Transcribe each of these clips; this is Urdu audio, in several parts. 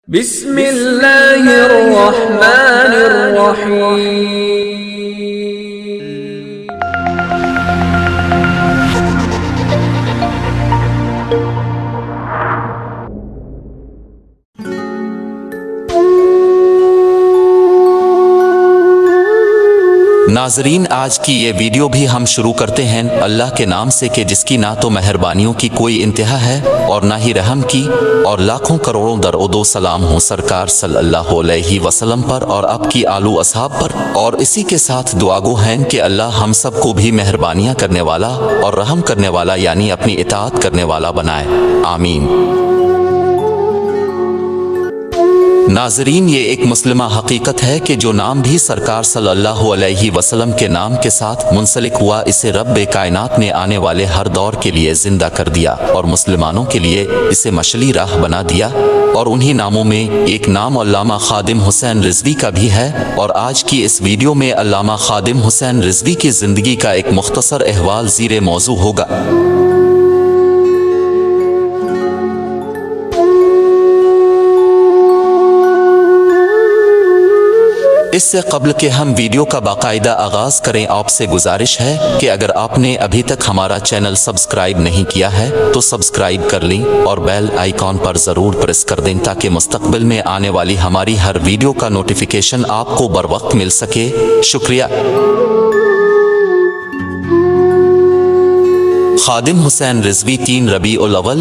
بسم اللہ الرحمن الرحیم۔ ناظرین، آج کی یہ ویڈیو بھی ہم شروع کرتے ہیں اللہ کے نام سے کہ جس کی نہ تو مہربانیوں کی کوئی انتہا ہے اور نہ ہی رحم کی، اور لاکھوں کروڑوں درود و سلام ہوں سرکار صلی اللہ علیہ وسلم پر اور آپ کی آلو اصحاب پر، اور اسی کے ساتھ دعا گو ہیں کہ اللہ ہم سب کو بھی مہربانیاں کرنے والا اور رحم کرنے والا یعنی اپنی اطاعت کرنے والا بنائے، آمین۔ ناظرین، یہ ایک مسلمہ حقیقت ہے کہ جو نام بھی سرکار صلی اللہ علیہ وسلم کے نام کے ساتھ منسلک ہوا، اسے رب کائنات نے آنے والے ہر دور کے لیے زندہ کر دیا اور مسلمانوں کے لیے اسے مشعلی راہ بنا دیا، اور انہی ناموں میں ایک نام علامہ خادم حسین رضوی کا بھی ہے، اور آج کی اس ویڈیو میں علامہ خادم حسین رضوی کی زندگی کا ایک مختصر احوال زیر موضوع ہوگا۔ اس سے قبل کہ ہم ویڈیو کا باقاعدہ آغاز کریں، آپ سے گزارش ہے کہ اگر آپ نے ابھی تک ہمارا چینل سبسکرائب نہیں کیا ہے تو سبسکرائب کر لیں اور بیل آئیکن پر ضرور پریس کر دیں تاکہ مستقبل میں آنے والی ہماری ہر ویڈیو کا نوٹیفیکیشن آپ کو بر وقت مل سکے۔ شکریہ۔ خادم حسین رضوی 3 ربیع الاول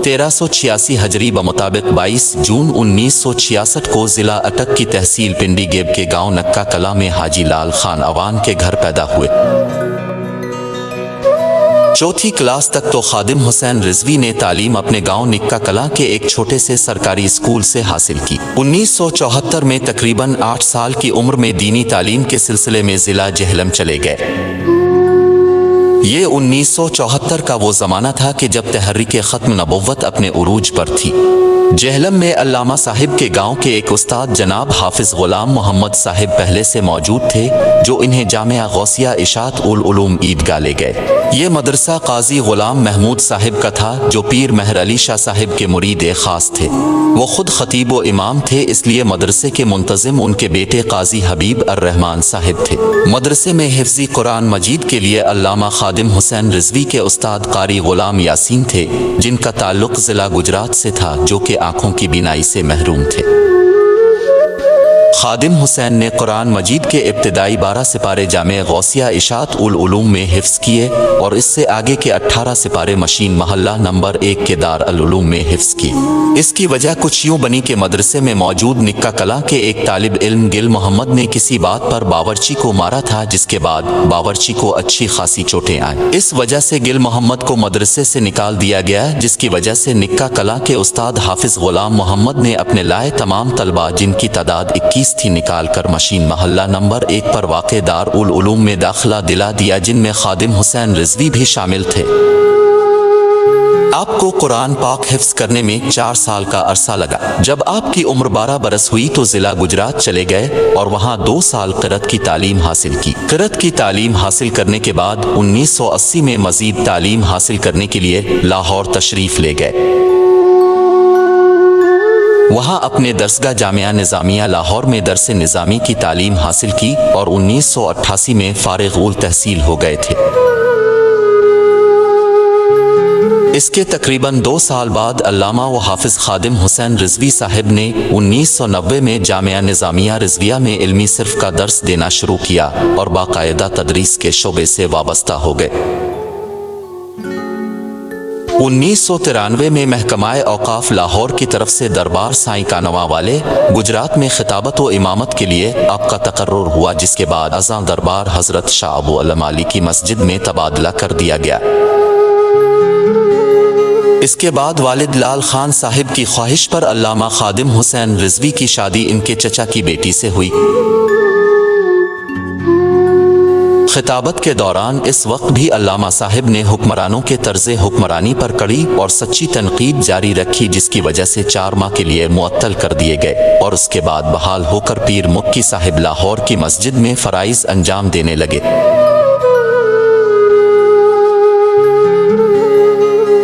1386 ہجری بمطابق 22 جون 1966 کو ضلع اٹک کی تحصیل پنڈی گیب کے گاؤں نکا کلا میں حاجی لال خان عوان کے گھر پیدا ہوئے۔ چوتھی کلاس تک تو خادم حسین رضوی نے تعلیم اپنے گاؤں نکا کلا کے ایک چھوٹے سے سرکاری اسکول سے حاصل کی۔ 1974 میں تقریباً 8 سال کی عمر میں دینی تعلیم کے سلسلے میں ضلع جہلم چلے گئے۔ یہ 1974 کا وہ زمانہ تھا کہ جب تحریک ختم نبوت اپنے عروج پر تھی۔ جہلم میں علامہ صاحب کے گاؤں کے ایک استاد جناب حافظ غلام محمد صاحب پہلے سے موجود تھے، جو انہیں جامعہ غوثیہ اشاعت العلوم عیدگاہ لے گئے۔ یہ مدرسہ قاضی غلام محمود صاحب کا تھا، جو پیر مہر علی شاہ صاحب کے مرید خاص تھے۔ وہ خود خطیب و امام تھے، اس لیے مدرسے کے منتظم ان کے بیٹے قاضی حبیب الرحمان صاحب تھے۔ مدرسے میں حفظی قرآن مجید کے لیے علامہ خادم حسین رضوی کے استاد قاری غلام یاسین تھے، جن کا تعلق ضلع گجرات سے تھا، جو کہ آنکھوں کی بینائی سے محروم تھے۔ خادم حسین نے قرآن مجید کے ابتدائی 12 سپارے جامع غوثیہ اشاعت العلوم میں حفظ کیے اور اس سے آگے کے 18 سپارے مشین محلہ نمبر 1 کے دار العلوم میں حفظ کیے۔ اس کی وجہ کچھ یوں بنی کہ مدرسے میں موجود نکا کلا کے ایک طالب علم گل محمد نے کسی بات پر باورچی کو مارا تھا، جس کے بعد باورچی کو اچھی خاصی چوٹیں آئیں۔ اس وجہ سے گل محمد کو مدرسے سے نکال دیا گیا، جس کی وجہ سے نکا کلا کے استاد حافظ غلام محمد نے اپنے لائے تمام طلبہ، جن کی تعداد 21 تھی، نکال کر مشین محلہ نمبر 1 پر واقع دار العلوم میں داخلہ دلا دیا، جن میں خادم حسین رضوی بھی شامل تھے۔ آپ کو قرآن پاک حفظ کرنے میں 4 سال کا عرصہ لگا۔ جب آپ کی عمر 12 برس ہوئی تو ضلع گجرات چلے گئے اور وہاں 2 سال قرأت کی تعلیم حاصل کی۔ قرأت کی تعلیم حاصل کرنے کے بعد 1980 میں مزید تعلیم حاصل کرنے کے لیے لاہور تشریف لے گئے۔ وہاں اپنے درسگاہ جامعہ نظامیہ لاہور میں درس نظامی کی تعلیم حاصل کی اور 1988 میں فارغ التحصیل ہو گئے تھے۔ اس کے تقریباً 2 سال بعد علامہ و حافظ خادم حسین رضوی صاحب نے 1990 میں جامعہ نظامیہ رضویہ میں علمی صرف کا درس دینا شروع کیا اور باقاعدہ تدریس کے شعبے سے وابستہ ہو گئے۔ 1993 میں محکمہ اوقاف لاہور کی طرف سے دربار سائیں کانواں والے گجرات میں خطابت و امامت کے لیے آپ کا تقرر ہوا، جس کے بعد ازاں دربار حضرت شاہ ابو علم علی کی مسجد میں تبادلہ کر دیا گیا۔ اس کے بعد والد لال خان صاحب کی خواہش پر علامہ خادم حسین رضوی کی شادی ان کے چچا کی بیٹی سے ہوئی۔ خطابت کے دوران اس وقت بھی علامہ صاحب نے حکمرانوں کے طرز حکمرانی پر کڑی اور سچی تنقید جاری رکھی، جس کی وجہ سے 4 ماہ کے لیے معطل کر دیے گئے اور اس کے بعد بحال ہو کر پیر مکی صاحب لاہور کی مسجد میں فرائض انجام دینے لگے۔